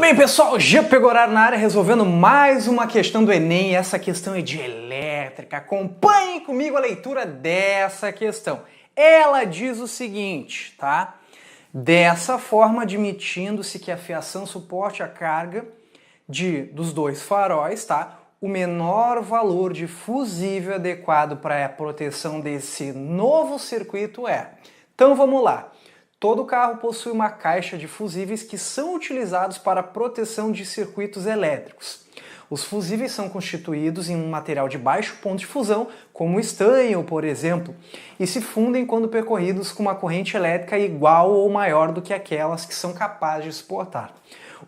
bem, pessoal? Jean Pegoraro na área, resolvendo mais uma questão do Enem. Essa questão é de elétrica. Acompanhe comigo a leitura dessa questão. Ela diz o seguinte, tá? Dessa forma, admitindo-se que a fiação suporte a carga dos dois faróis, tá? O menor valor de fusível adequado para a proteção desse novo circuito é... Então vamos lá. Todo carro possui uma caixa de fusíveis que são utilizados para a proteção de circuitos elétricos. Os fusíveis são constituídos em um material de baixo ponto de fusão, como o estanho, por exemplo, e se fundem quando percorridos com uma corrente elétrica igual ou maior do que aquelas que são capazes de suportar.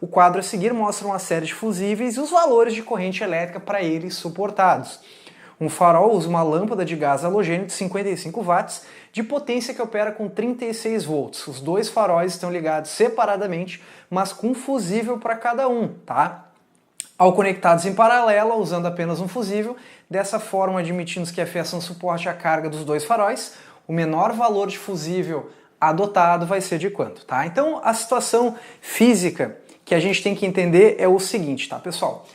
O quadro a seguir mostra uma série de fusíveis e os valores de corrente elétrica para eles suportados. Um farol usa uma lâmpada de gás halogênio de 55 watts de potência que opera com 36 volts. Os dois faróis estão ligados separadamente, mas com um fusível para cada um, tá? Ao conectados em paralelo, usando apenas um fusível, dessa forma admitindo que a fiação suporte a carga dos dois faróis, o menor valor de fusível adotado vai ser de quanto, tá? Então a situação física que a gente tem que entender é o seguinte, tá, pessoal?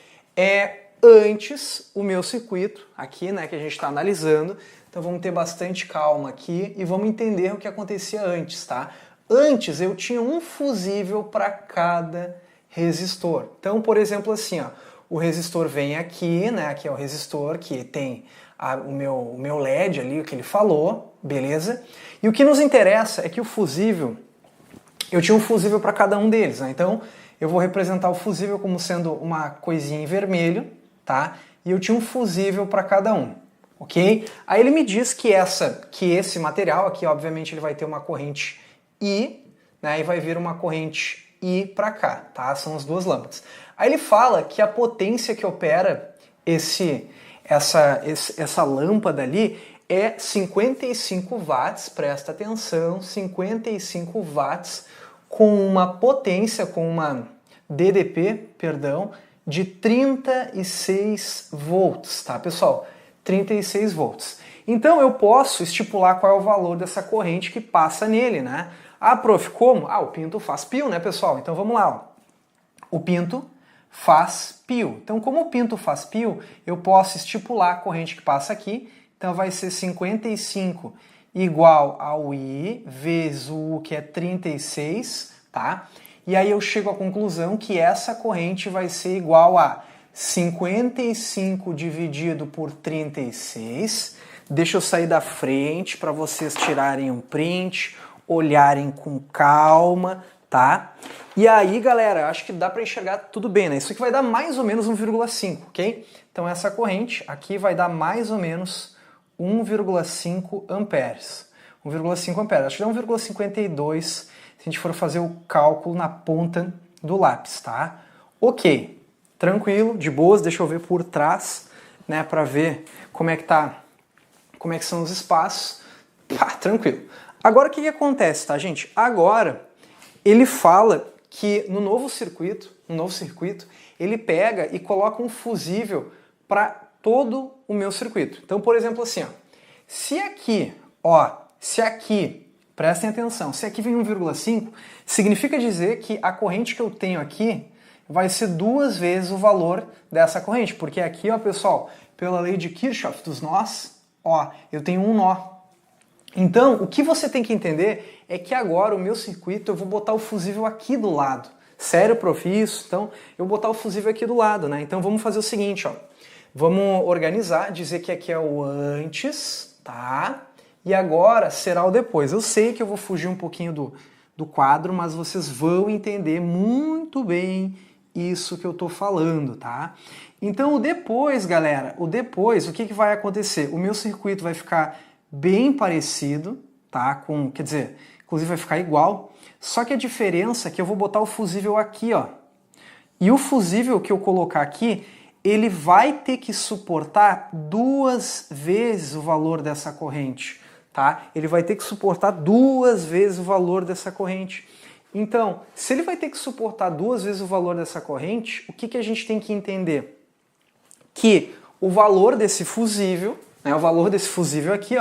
Antes o meu circuito, aqui, né, que a gente está analisando, então vamos ter bastante calma aqui e vamos entender o que acontecia antes, tá? Antes eu tinha um fusível para cada resistor. Então, por exemplo, assim, ó, o resistor vem aqui, né, aqui é o resistor que tem o meu LED ali, o que ele falou, beleza? E o que nos interessa é que o fusível, eu tinha um fusível para cada um deles, né? Então eu vou representar o fusível como sendo uma coisinha em vermelho, tá? E eu tinha um fusível para cada um, ok? Aí ele me diz que esse material aqui, obviamente, ele vai ter uma corrente I, né? E vai vir uma corrente I para cá, tá? São as duas lâmpadas. Aí ele fala que a potência que opera essa lâmpada ali é 55 watts, presta atenção, 55 watts com uma potência, com uma DDP, perdão, de 36 volts, tá, pessoal? 36 volts. Então eu posso estipular qual é o valor dessa corrente que passa nele, né? Ah, prof, como? Ah, o pinto faz pio, né, pessoal? Então vamos lá, ó. O pinto faz pio. Então, como o pinto faz pio, eu posso estipular a corrente que passa aqui. Então vai ser 55 igual ao I vezes o U, que é 36, tá? E aí eu chego à conclusão que essa corrente vai ser igual a 55 dividido por 36. Deixa eu sair da frente para vocês tirarem um print, olharem com calma, tá? E aí, galera, acho que dá para enxergar tudo bem, né? Isso aqui vai dar mais ou menos 1,5, ok? Então essa corrente aqui vai dar mais ou menos 1,5 amperes. 1,5 amperes, acho que dá 1,52 se a gente for fazer o cálculo na ponta do lápis, tá? Ok, tranquilo, de boas, deixa eu ver por trás, né, para ver como é que tá, como é que são os espaços. Pá, tranquilo. Agora o que acontece, tá, gente? Agora ele fala que no novo circuito, ele pega e coloca um fusível para todo o meu circuito. Então, por exemplo, assim, ó, se aqui, prestem atenção, se aqui vem 1,5, significa dizer que a corrente que eu tenho aqui vai ser 2 vezes o valor dessa corrente, porque aqui, ó, pessoal, pela lei de Kirchhoff dos nós, ó, eu tenho um nó. Então, o que você tem que entender é que agora o meu circuito, eu vou botar o fusível aqui do lado. Sério, prof, isso? Então, eu vou botar o fusível aqui do lado, né? Então, vamos fazer o seguinte, ó. Vamos organizar, dizer que aqui é o antes, tá? E agora será o depois. Eu sei que eu vou fugir um pouquinho do quadro, mas vocês vão entender muito bem isso que eu tô falando, tá? Então, o depois, galera, o que vai acontecer? O meu circuito vai ficar bem parecido, tá? Quer dizer, inclusive vai ficar igual, só que a diferença é que eu vou botar o fusível aqui, ó. E o fusível que eu colocar aqui, ele vai ter que suportar 2 vezes o valor dessa corrente, tá? Ele vai ter que suportar 2 vezes o valor dessa corrente. Então, se ele vai ter que suportar 2 vezes o valor dessa corrente, o que a gente tem que entender? Que o valor desse fusível, né, o valor desse fusível aqui,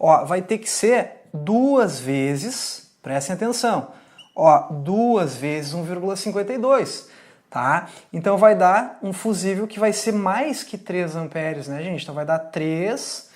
ó, vai ter que ser 2 vezes, prestem atenção, ó, 2 vezes 1,52. tá? Então vai dar um fusível que vai ser mais que 3 amperes, né, gente? Então vai dar 3,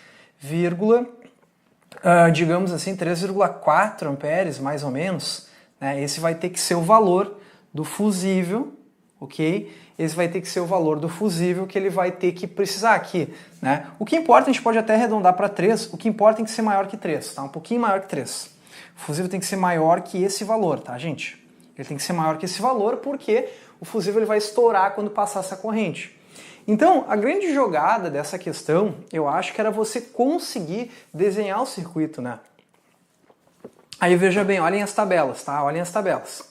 digamos assim, 3,4 amperes, mais ou menos, né? Esse vai ter que ser o valor do fusível, ok? Esse vai ter que ser o valor do fusível que ele vai ter que precisar aqui, né? O que importa, a gente pode até arredondar para 3, o que importa tem que ser maior que 3, tá? Um pouquinho maior que 3. O fusível tem que ser maior que esse valor, tá, gente? Ele tem que ser maior que esse valor porque o fusível ele vai estourar quando passar essa corrente. Então, a grande jogada dessa questão, eu acho que era você conseguir desenhar o circuito, né? Aí veja bem, olhem as tabelas, tá? Olhem as tabelas.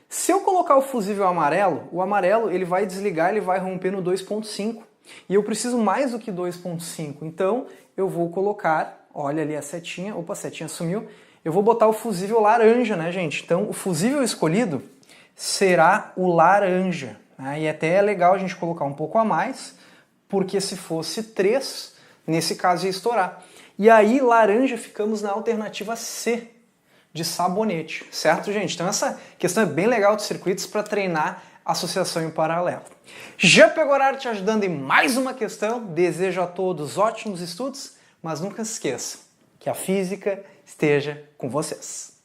Se eu colocar o fusível amarelo, o amarelo ele vai desligar, ele vai romper no 2.5. E eu preciso mais do que 2.5. Então, eu vou colocar, olha ali a setinha, opa, a setinha sumiu. Eu vou botar o fusível laranja, né, gente? Então, o fusível escolhido será o laranja. Né? E até é legal a gente colocar um pouco a mais, porque se fosse 3, nesse caso ia estourar. E aí, laranja, ficamos na alternativa C, de sabonete, certo, gente? Então essa questão é bem legal de circuitos para treinar associação em paralelo. Já pegou horário te ajudando em mais uma questão? Desejo a todos ótimos estudos, mas nunca se esqueça que a física esteja com vocês.